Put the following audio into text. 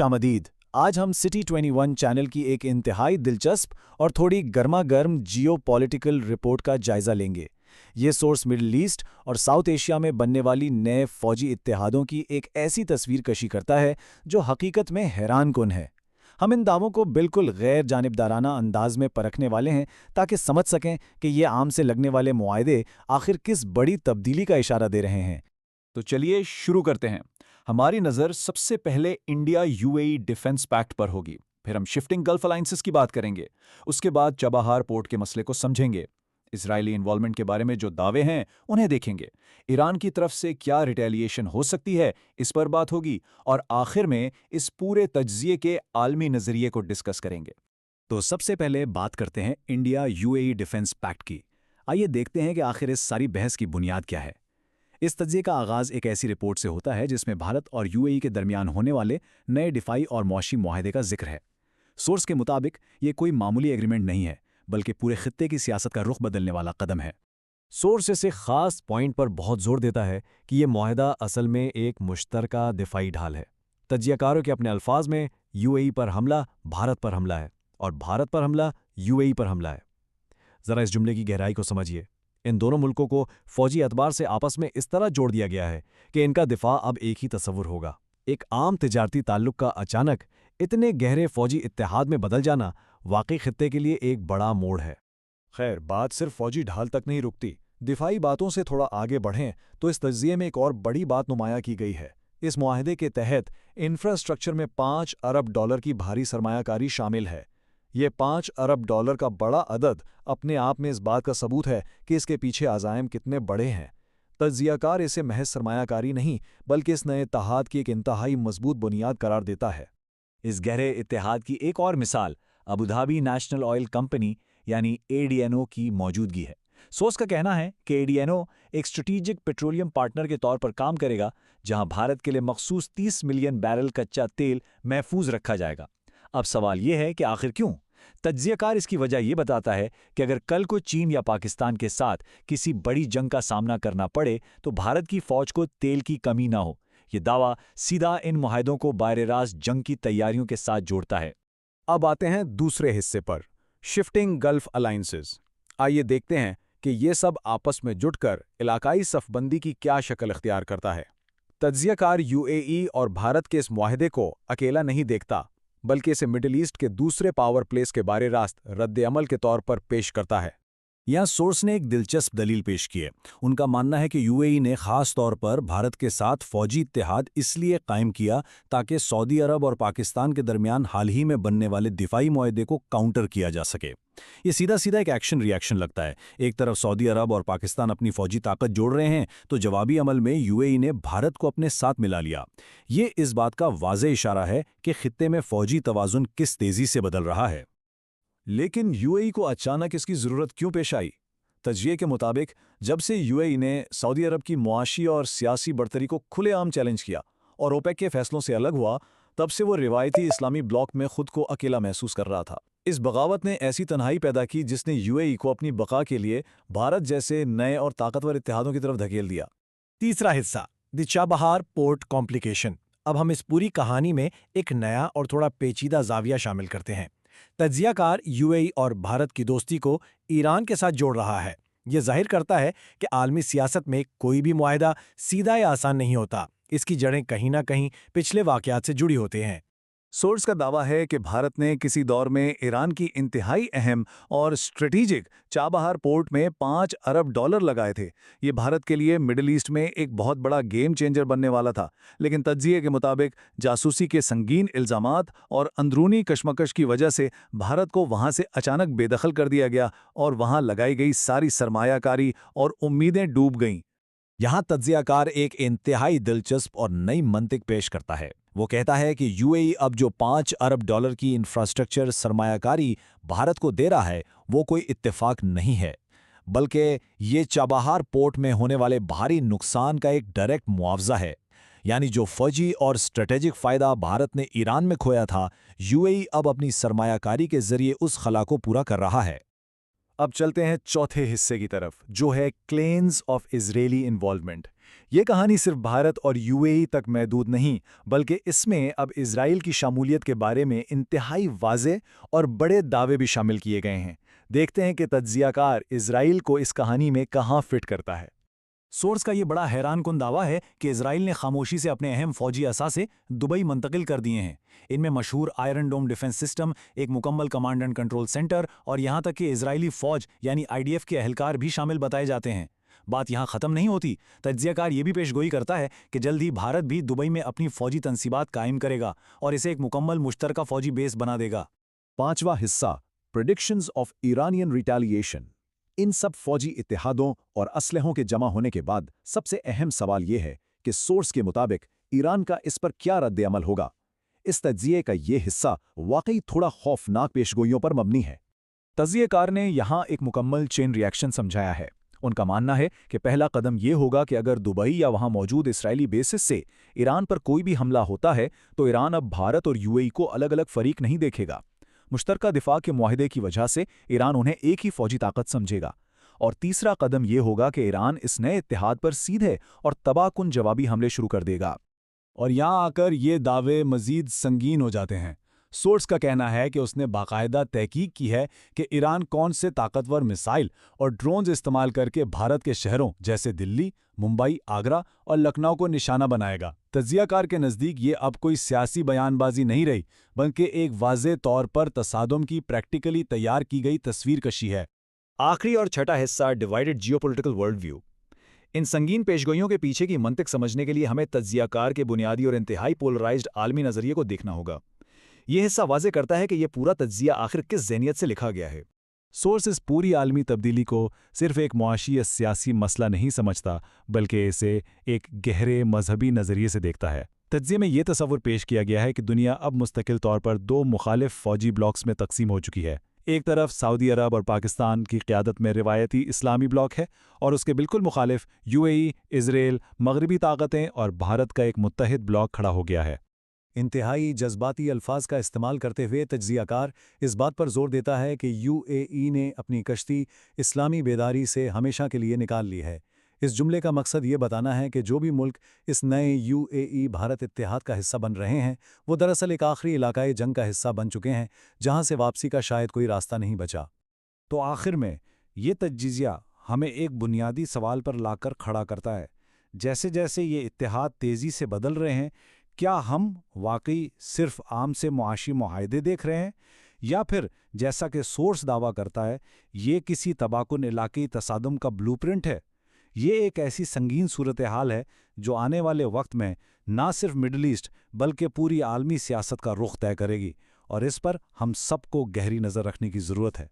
खुशामदीद। आज हम city 21 channel की एक इंतहाई दिलचस्प और थोड़ी गर्मा गर्म जियो पॉलिटिकल रिपोर्ट का जायजा लेंगे। ये सोर्स मिडिल ईस्ट और साउथ एशिया में बनने वाली नए फौजी इत्तेहादों की एक ऐसी तस्वीर कशी करता है जो हकीकत में हैरान कुन है। हम इन दावों को बिल्कुल गैर जानिबदाराना अंदाज में परखने वाले हैं ताकि समझ सकें कि ये आम से लगने वाले मुआहदे आखिर किस बड़ी तब्दीली का इशारा दे रहे हैं। तो चलिए शुरू करते हैं। हमारी नज़र सबसे पहले इंडिया यूएई डिफेंस पैक्ट पर होगी, फिर हम शिफ्टिंग गल्फ अलायंसेस की बात करेंगे, उसके बाद चाबहार पोर्ट के मसले को समझेंगे, इजरायली इन्वॉल्वमेंट के बारे में जो दावे हैं उन्हें देखेंगे, ईरान की तरफ से क्या रिटेलिएशन हो सकती है इस पर बात होगी, और आखिर में इस पूरे तज्जिए के आलमी नज़रिए को डिस्कस करेंगे। तो सबसे पहले बात करते हैं इंडिया यूएई डिफेंस पैक्ट की। आइए देखते हैं कि आखिर इस सारी बहस की बुनियाद क्या है। इस तज्जिए का आगाज़ एक ऐसी रिपोर्ट से होता है जिसमें भारत और यूएई के दरमियान होने वाले नए दिफाई और मौशी मुआहदे का जिक्र है। सोर्स के मुताबिक ये कोई मामूली एग्रीमेंट नहीं है, बल्कि पूरे खित्ते की सियासत का रुख बदलने वाला कदम है। सोर्स इस एक खास पॉइंट पर बहुत जोर देता है कि ये मुआहदा असल में एक मुश्तरका दिफाई ढाल है। तज्जियाकारों के अपने अल्फाज में यूएई पर हमला भारत पर हमला है और भारत पर हमला यूएई पर हमला है। ज़रा इस जुमले की गहराई को समझिए। इन दोनों मुल्कों को फौजी एतबार से आपस में इस तरह जोड़ दिया गया है कि इनका दिफा अब एक ही तस्वुर होगा। एक आम तिजारती ताल्लुक का अचानक इतने गहरे फौजी इत्तेहाद में बदल जाना वाकई खित्ते के लिए एक बड़ा मोड़ है। खैर, बात सिर्फ फौजी ढाल तक नहीं रुकती। दिफाई बातों से थोड़ा आगे बढ़ें तो इस तज्जिए में एक और बड़ी बात नुमाया की गई है। इस मुआहदे के तहत इंफ्रास्ट्रक्चर में $5 अरब की भारी सरमायाकारी शामिल है। ये $5 अरब का बड़ा अदद अपने आप में इस बात का सबूत है कि इसके पीछे अज़ाइम कितने बड़े हैं। तज्जियाकार इसे महज सरमायाकारी नहीं, बल्कि इस नए इत्तेहाद की एक इंतहाई मजबूत बुनियाद करार देता है। इस गहरे इत्तेहाद की एक और मिसाल Abu Dhabi national oil company यानी ADNO की मौजूदगी है। सोर्स का कहना है कि ADNO एक स्ट्रेटेजिक पेट्रोलियम पार्टनर के तौर पर काम करेगा, जहां भारत के लिए मखसूस 30 मिलियन बैरल कच्चा तेल महफूज रखा जाएगा। अब सवाल यह है कि आखिर क्यों? तज्जियाकार इसकी वजह यह बताता है कि अगर कल को चीन या पाकिस्तान के साथ किसी बड़ी जंग का सामना करना पड़े तो भारत की फौज को तेल की कमी ना हो। यह दावा सीधा इन मुआहदों को बायर-ए-रास्त जंग की तैयारियों के साथ जोड़ता है। अब आते हैं दूसरे हिस्से पर, शिफ्टिंग गल्फ अलायंसेस। आइए देखते हैं कि ये सब आपस में जुटकर इलाकाई सफबंदी की क्या शक्ल इख्तियार करता है। तज्जियाकार यूएई और भारत के इस मुआहदे को अकेला नहीं देखता, बल्कि इसे मिडिल ईस्ट के दूसरे पावर प्लेस के बारे रास्त रद्द-ए-अमल के तौर पर पेश करता है। यहाँ सोर्स ने एक दिलचस्प दलील पेश की है। उनका मानना है कि यूएई ने खास तौर पर भारत के साथ फौजी इत्तेहाद इसलिए कायम किया ताकि सऊदी अरब और पाकिस्तान के दरमियान हाल ही में बनने वाले दिफाई मुआहदे को काउंटर किया जा सके। ये सीधा सीधा एक एक्शन रिएक्शन लगता है। एक तरफ सऊदी अरब और पाकिस्तान अपनी फौजी ताकत जोड़ रहे हैं, तो जवाबी अमल में यूएई ने भारत को अपने साथ मिला लिया। ये इस बात का वाज़ेह इशारा है कि खित्ते में फौजी तवाज़ुन किस तेज़ी से बदल रहा है। लेकिन यूएई को अचानक इसकी ज़रूरत क्यों पेश आई? तज्जिए के मुताबिक जब से यूएई ने सऊदी अरब की मुआशी और सियासी बढ़तरी को खुलेआम चैलेंज किया और ओपेक के फैसलों से अलग हुआ, तब से वो रिवायती इस्लामी ब्लॉक में खुद को अकेला महसूस कर रहा था। इस बगावत ने ऐसी तन्हाई पैदा की जिसने यूएई को अपनी बका के लिए भारत जैसे नए और ताकतवर इत्तेहादों की तरफ धकेल दिया। तीसरा हिस्सा, द चाबहार पोर्ट कॉम्प्लिकेशन। अब हम इस पूरी कहानी में एक नया और थोड़ा पेचीदा जाविया शामिल करते हैं। तज्जियाकार यूएई और भारत की दोस्ती को ईरान के साथ जोड़ रहा है। यह जाहिर करता है कि आलमी सियासत में कोई भी मुआहदा सीधा या आसान नहीं होता। इसकी जड़ें कहीं ना कहीं पिछले वाकयात से जुड़ी होते हैं। सोर्स का दावा है कि भारत ने किसी दौर में ईरान की इंतहाई अहम और स्ट्रेटेजिक चाबहार पोर्ट में $5 अरब लगाए थे। ये भारत के लिए मिडिल ईस्ट में एक बहुत बड़ा गेम चेंजर बनने वाला था, लेकिन तज्जिए के मुताबिक जासूसी के संगीन इल्जामात और अंदरूनी कशमकश की वजह से भारत को वहां से अचानक बेदखल कर दिया गया और वहां लगाई गई सारी सरमायाकारी और उम्मीदें डूब गईं। यहाँ तज्जियाकार एक इंतहाई दिलचस्प और नई मंतिक पेश करता है। वो कहता है कि यूएई अब जो $5 अरब की इंफ्रास्ट्रक्चर सरमायाकारी भारत को दे रहा है, वो कोई इत्तेफाक नहीं है, बल्कि ये चाबहार पोर्ट में होने वाले भारी नुकसान का एक डायरेक्ट मुआवजा है। यानी जो फौजी और स्ट्रेटेजिक फ़ायदा भारत ने ईरान में खोया था, यूएई अब अपनी सरमायाकारी के जरिए उस खला को पूरा कर रहा है। अब चलते हैं चौथे हिस्से की तरफ, जो है क्लेम्स ऑफ इजरायली इन्वॉल्वमेंट। یہ کہانی صرف بھارت اور UAE تک محدود نہیں، بلکہ اس میں اب اسرائیل کی شمولیت کے بارے میں انتہائی واضح اور بڑے دعوے بھی شامل کیے گئے ہیں۔ دیکھتے ہیں کہ تجزیہ کار اسرائیل کو اس کہانی میں کہاں فٹ کرتا ہے۔ سورس کا یہ بڑا حیران کن دعویٰ ہے کہ اسرائیل نے خاموشی سے اپنے اہم فوجی اثاثے دبئی منتقل کر دیے ہیں۔ ان میں مشہور آئرن ڈوم ڈیفنس سسٹم، ایک مکمل کمانڈ اینڈ کنٹرول سینٹر اور یہاں تک کہ اسرائیلی فوج یعنی IDF کے اہلکار بھی شامل بتائے جاتے ہیں۔ بات یہاں ختم نہیں ہوتی، تجزیہ کار یہ بھی پیش گوئی کرتا ہے کہ جلد ہی بھارت بھی دبئی میں اپنی فوجی تنصیبات قائم کرے گا اور اسے ایک مکمل مشترکہ فوجی بیس بنا دے گا۔ 5واں حصہ، پریڈکشنز آف ایرانین ریٹیلیشن۔ ان سب فوجی اتحادوں اور اسلحوں کے جمع ہونے کے بعد سب سے اہم سوال یہ ہے کہ سورس کے مطابق ایران کا اس پر کیا رد عمل ہوگا۔ اس تجزیے کا یہ حصہ واقعی تھوڑا خوفناک پیشگوئیوں پر مبنی ہے۔ تجزیہ کار نے یہاں ایک مکمل چین ریاکشن سمجھایا ہے۔ ان کا ماننا ہے کہ پہلا قدم یہ ہوگا کہ اگر دبئی یا وہاں موجود اسرائیلی بیسز سے ایران پر کوئی بھی حملہ ہوتا ہے تو ایران اب بھارت اور UAE کو الگ الگ فریق نہیں دیکھے گا۔ مشترکہ دفاع کے معاہدے کی وجہ سے ایران انہیں ایک ہی فوجی طاقت سمجھے گا۔ اور تیسرا قدم یہ ہوگا کہ ایران اس نئے اتحاد پر سیدھے اور تباہ کن جوابی حملے شروع کر دے گا۔ اور یہاں آ کر یہ دعوے مزید سنگین ہو جاتے ہیں۔ سورس کا کہنا ہے کہ اس نے باقاعدہ تحقیق کی ہے کہ ایران کون سے طاقتور میزائل اور ڈرونز استعمال کر کے بھارت کے شہروں جیسے دلی، ممبئی، آگرہ اور لکھنؤ کو نشانہ بنائے گا۔ تجزیہ کار کے نزدیک یہ اب کوئی سیاسی بیان بازی نہیں رہی، بلکہ ایک واضح طور پر تصادم کی پریکٹیکلی تیار کی گئی تصویر کشی ہے۔ آخری اور چھٹا حصہ، ڈیوائیڈڈ جیوپولیٹیکل ورلڈ ویو۔ ان سنگین پیشگوئیوں کے پیچھے کی منطق سمجھنے کے لیے ہمیں تجزیہ کار کے بنیادی اور انتہائی پولرائزڈ عالمی نظریے کو دیکھنا ہوگا۔ یہ حصہ واضح کرتا ہے کہ یہ پورا تجزیہ آخر کس ذہنیت سے لکھا گیا ہے۔ سورس اس پوری عالمی تبدیلی کو صرف ایک معاشی یا سیاسی مسئلہ نہیں سمجھتا، بلکہ اسے ایک گہرے مذہبی نظریے سے دیکھتا ہے۔ تجزیے میں یہ تصور پیش کیا گیا ہے کہ دنیا اب مستقل طور پر دو مخالف فوجی بلاکس میں تقسیم ہو چکی ہے۔ ایک طرف سعودی عرب اور پاکستان کی قیادت میں روایتی اسلامی بلاک ہے، اور اس کے بالکل مخالف UAE، اسرائیل، مغربی طاقتیں اور بھارت کا ایک متحد بلاک کھڑا ہو گیا ہے۔ انتہائی جذباتی الفاظ کا استعمال کرتے ہوئے تجزیہ کار اس بات پر زور دیتا ہے کہ UAE نے اپنی کشتی اسلامی بیداری سے ہمیشہ کے لیے نکال لی ہے۔ اس جملے کا مقصد یہ بتانا ہے کہ جو بھی ملک اس نئے UAE بھارت اتحاد کا حصہ بن رہے ہیں، وہ دراصل ایک آخری علاقائی جنگ کا حصہ بن چکے ہیں، جہاں سے واپسی کا شاید کوئی راستہ نہیں بچا۔ تو آخر میں یہ تجزیہ ہمیں ایک بنیادی سوال پر لا کر کھڑا کرتا ہے۔ جیسے جیسے یہ اتحاد تیزی سے بدل رہے ہیں، کیا ہم واقعی صرف عام سے معاشی معاہدے دیکھ رہے ہیں، یا پھر جیسا کہ سورس دعویٰ کرتا ہے یہ کسی تباکن علاقائی تصادم کا بلو پرنٹ ہے؟ یہ ایک ایسی سنگین صورتحال ہے جو آنے والے وقت میں نہ صرف مڈل ایسٹ بلکہ پوری عالمی سیاست کا رخ طے کرے گی، اور اس پر ہم سب کو گہری نظر رکھنے کی ضرورت ہے۔